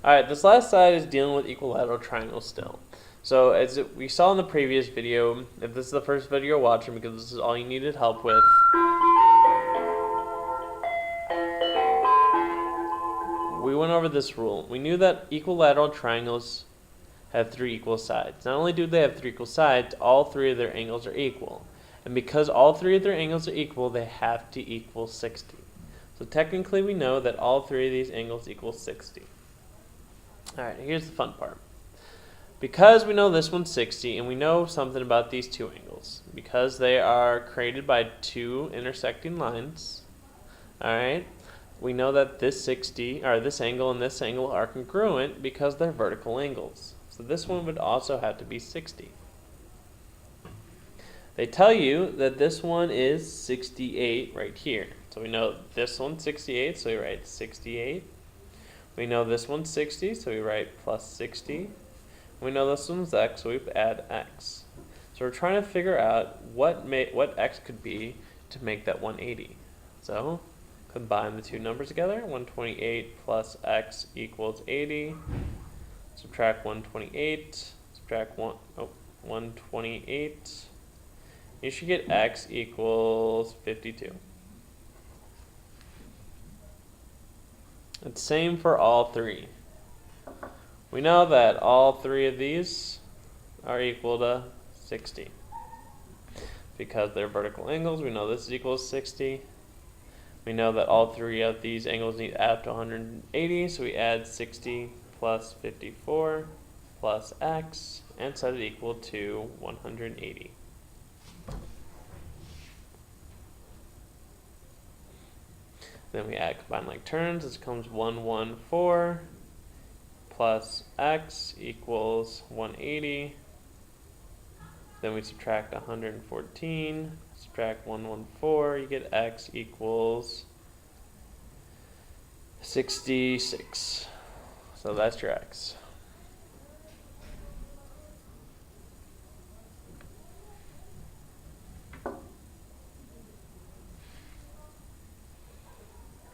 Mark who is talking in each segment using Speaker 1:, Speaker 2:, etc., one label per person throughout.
Speaker 1: Alright, this last side is dealing with equilateral triangles still. So as we saw in the previous video, if this is the first video you're watching because this is all you needed help with, we went over this rule. We knew that equilateral triangles have 3 equal sides. Not only do they have 3 equal sides, all 3 of their angles are equal. And because all 3 of their angles are equal, they have to equal 60. So technically we know that all 3 of these angles equal 60. Alright, here's the fun part. Because we know this one's 60, and we know something about these 2 angles, because they are created by 2 intersecting lines, alright, we know that this this angle and this angle are congruent because they're vertical angles. So this one would also have to be 60. They tell you that this one is 68 right here. So we know this one's 68, so we write 68. We know this one's 60, so we write plus 60. We know this one's x, so we add x. So we're trying to figure out what x could be to make that 180. So combine the 2 numbers together. 128 plus x equals 80. Subtract 128. Subtract 128. You should get x equals 52. It's same for all 3. We know that all 3 of these are equal to 60. Because they're vertical angles, we know this is equal to 60. We know that all 3 of these angles need to add up to 180, so we add 60 plus 54 plus x and set it equal to 180. Then we add combine like terms. This becomes 114 plus x equals 180. Then we subtract 114, subtract 114, you get x equals 66. So that's your x.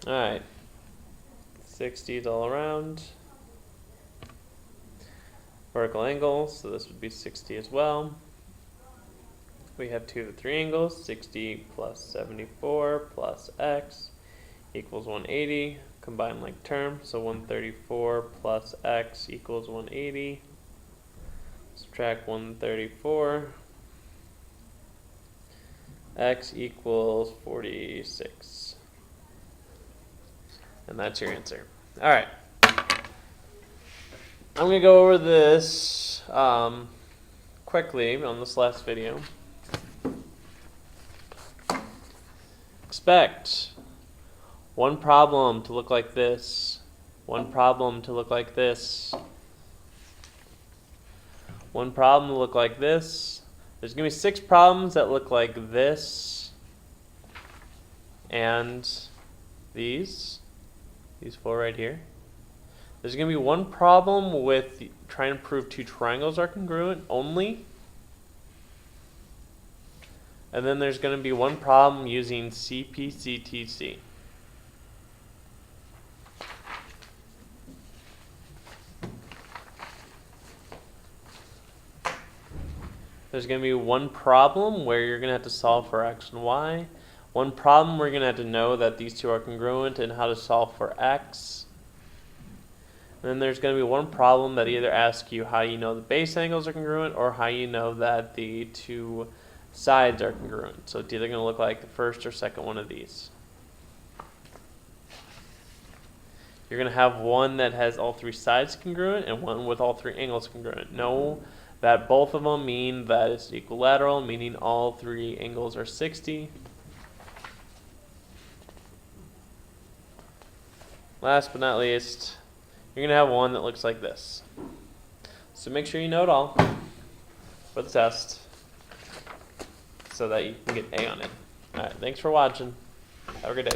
Speaker 1: Alright, 60 is all around. Vertical angles, so this would be 60 as well. We have 2 of the 3 angles, 60 plus 74 plus x equals 180. Combine like terms, so 134 plus x equals 180. Subtract 134. X equals 46. And that's your answer. Alright. I'm going to go over this quickly on this last video. Expect one problem to look like this, one problem to look like this, one problem to look like this. There's going to be 6 problems that look like this, and these 4 right here. There's going to be one problem with trying to prove 2 triangles are congruent only. And then there's going to be one problem using CP/CTC. There's going to be one problem where you're going to have to solve for x and y. One problem where you're going to have to know that these 2 are congruent and how to solve for x. And then there's going to be one problem that either asks you how you know the base angles are congruent or how you know that the 2 sides are congruent. So it's either going to look like the first or second one of these. You're going to have one that has all 3 sides congruent and one with all 3 angles congruent. Know that both of them mean that it's equilateral, meaning all 3 angles are 60. Last but not least, you're going to have one that looks like this. So make sure you know it all for the test so that you can get A on it. Alright, thanks for watching. Have a good day.